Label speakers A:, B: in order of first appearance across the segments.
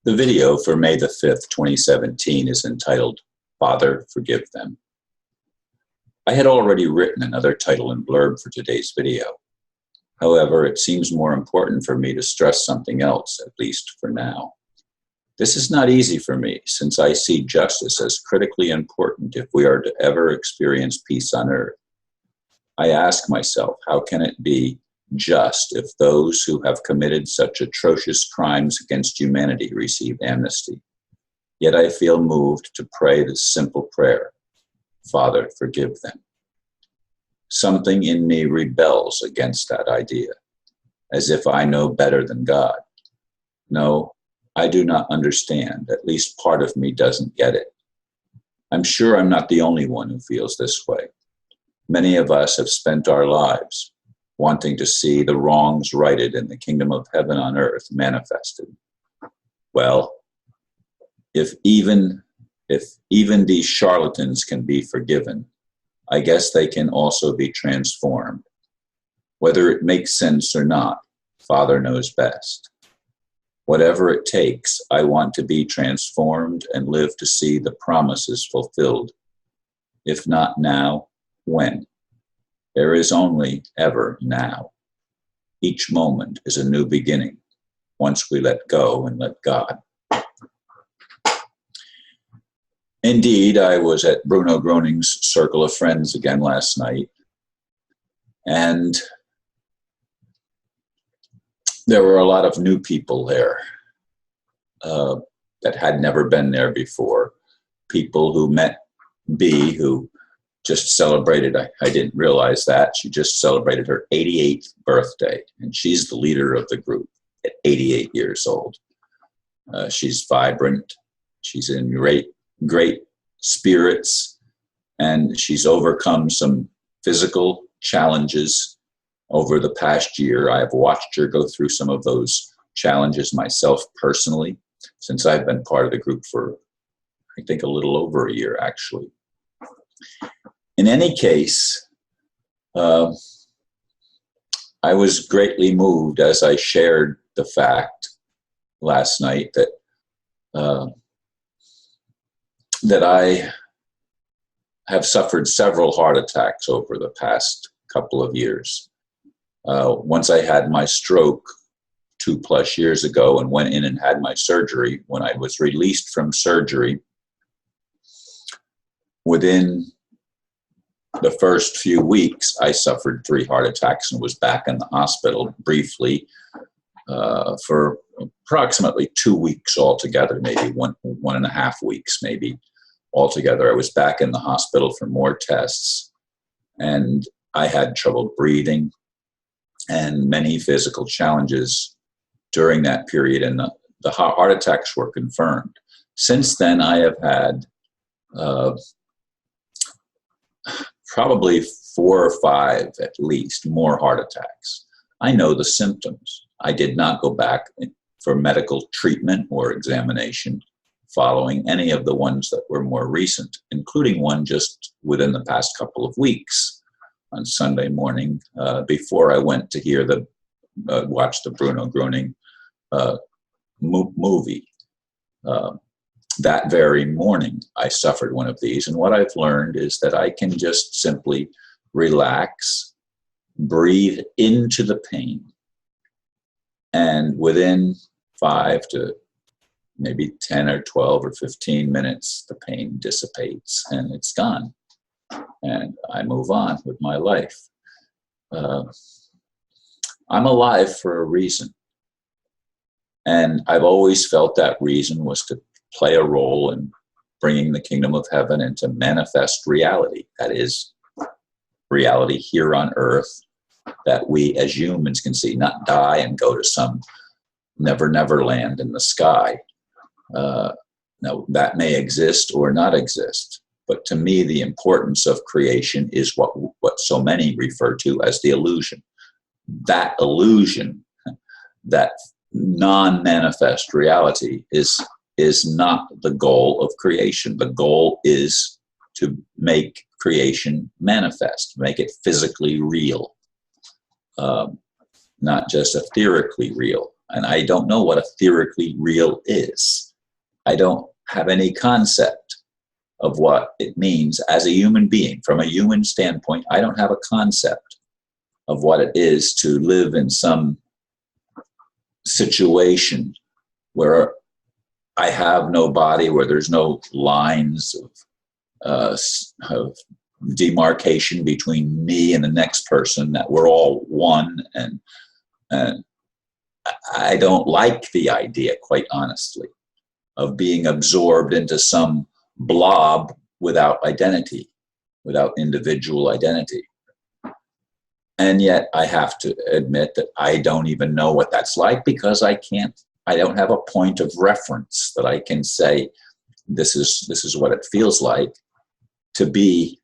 A: The video for May the 5th, 2017 is entitled, Father, Forgive Them. I had already written another title and blurb for today's video. However, it seems more important for me to stress something else, at least for now. This is not easy for me, since I see justice as critically important if we are to ever experience peace on earth. I ask myself, how can it be just if those who have committed such atrocious crimes against humanity receive amnesty? Yet I feel moved to pray this simple prayer, Father, forgive them. Something in me rebels against that idea, as if I know better than God. No, I do not understand. At least part of me doesn't get it. I'm sure I'm not the only one who feels this way. Many of us have spent our lives wanting to see the wrongs righted and the kingdom of heaven on earth manifested. Well, if even these charlatans can be forgiven, I guess they can also be transformed. Whether it makes sense or not, Father knows best. Whatever it takes, I want to be transformed and live to see the promises fulfilled. If not now, when? There is only ever now. Each moment is a new beginning, once we let go and let God. Indeed, I was at Bruno Groning's Circle of Friends again last night, and there were a lot of new people there that had never been there before. People who met B, who just celebrated, I didn't realize that, she just celebrated her 88th birthday, and she's the leader of the group at 88 years old. She's vibrant, she's in great spirits, and she's overcome some physical challenges over the past year. I have watched her go through some of those challenges myself personally, since I've been part of the group for, I think, a little over a year, actually. In any case, I was greatly moved as I shared the fact last night that that I have suffered several heart attacks over the past couple of years. Once I had my stroke 2+ years ago and went in and had my surgery, when I was released from surgery, within the first few weeks, I suffered 3 heart attacks and was back in the hospital briefly for approximately 2 weeks altogether, maybe one and a half weeks, maybe altogether. I was back in the hospital for more tests, and I had trouble breathing and many physical challenges during that period, and the heart attacks were confirmed. Since then, I have had probably 4 or 5, at least, more heart attacks. I know the symptoms. I did not go back for medical treatment or examination following any of the ones that were more recent, including one just within the past couple of weeks on Sunday morning before I went to hear watch the Bruno Groning movie. That very morning, I suffered one of these, and what I've learned is that I can just simply relax, breathe into the pain, and within 5 to maybe 10 or 12 or 15 minutes, the pain dissipates and it's gone, and I move on with my life. I'm alive for a reason, and I've always felt that reason was to play a role in bringing the kingdom of heaven and to manifest reality. That is, reality here on earth that we as humans can see, not die and go to some never land in the sky. Now, that may exist or not exist, but to me, the importance of creation is what so many refer to as the illusion. That illusion, that non-manifest reality is not the goal of creation. The goal is to make creation manifest, make it physically real, not just etherically real. And I don't know what etherically real is. I don't have any concept of what it means as a human being. From a human standpoint, I don't have a concept of what it is to live in some situation where I have no body, where there's no lines of demarcation between me and the next person, that we're all one. And I don't like the idea, quite honestly, of being absorbed into some blob without identity, without individual identity. And yet I have to admit that I don't even know what that's like, because I don't have a point of reference that I can say, this is what it feels like to be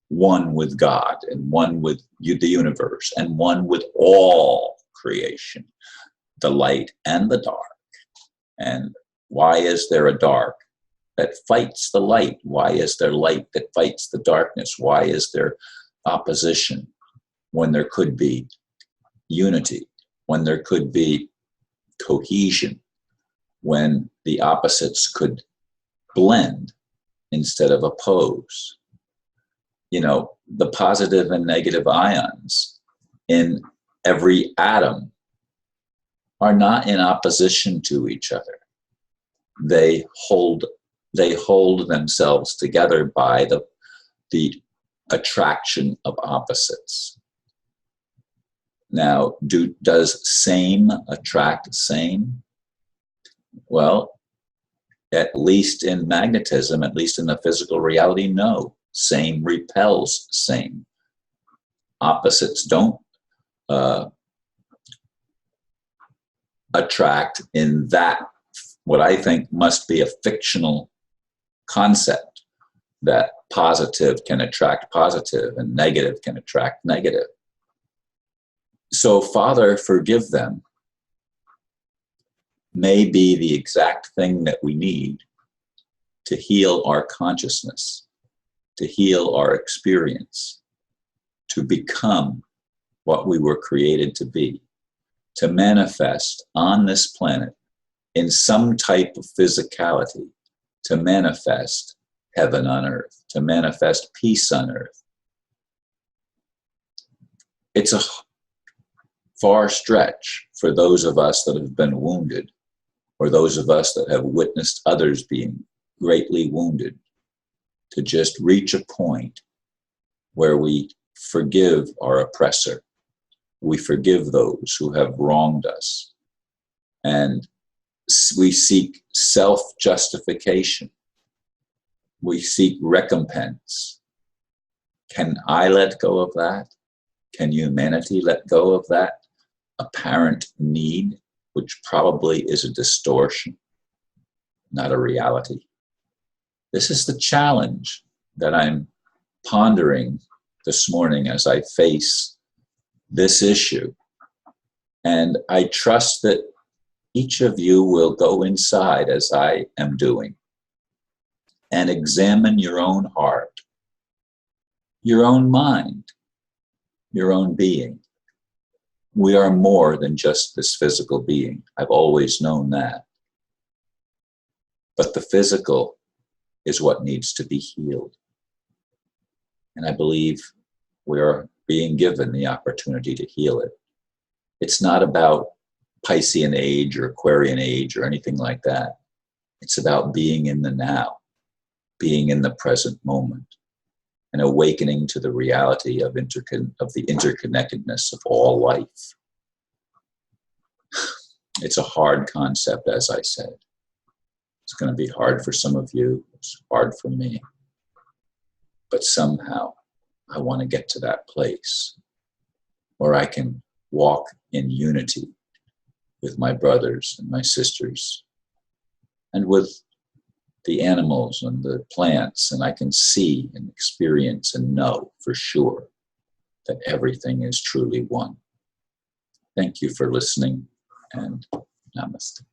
A: one with God and one with the universe and one with all creation, the light and the dark. And why is there a dark that fights the light? Why is there light that fights the darkness? Why is there opposition when there could be unity, when there could be cohesion, when the opposites could blend instead of oppose? You know, the positive and negative ions in every atom are not in opposition to each other. They hold themselves together by the attraction of opposites. Now, does same attract same? Well, at least in magnetism, at least in the physical reality, no. Same repels same. Opposites don't attract in that, what I think must be a fictional concept, that positive can attract positive and negative can attract negative. So, Father, forgive them may be the exact thing that we need to heal our consciousness, to heal our experience, to become what we were created to be, to manifest on this planet in some type of physicality, to manifest heaven on earth, to manifest peace on earth. It's a far stretch for those of us that have been wounded, or those of us that have witnessed others being greatly wounded, to just reach a point where we forgive our oppressor. We forgive those who have wronged us. And we seek self-justification. We seek recompense. Can I let go of that? Can humanity let go of that apparent need, which probably is a distortion, not a reality? This is the challenge that I'm pondering this morning as I face this issue. And I trust that each of you will go inside, as I am doing, and examine your own heart, your own mind, your own being. We are more than just this physical being. I've always known that. But the physical is what needs to be healed. And I believe we are being given the opportunity to heal it. It's not about Piscean age or Aquarian age or anything like that. It's about being in the now, being in the present moment, and awakening to the reality of the interconnectedness of all life. It's a hard concept, as I said. It's going to be hard for some of you. It's hard for me. But somehow I want to get to that place where I can walk in unity with my brothers and my sisters and with the animals and the plants, and I can see and experience and know for sure that everything is truly one. Thank you for listening, and namaste.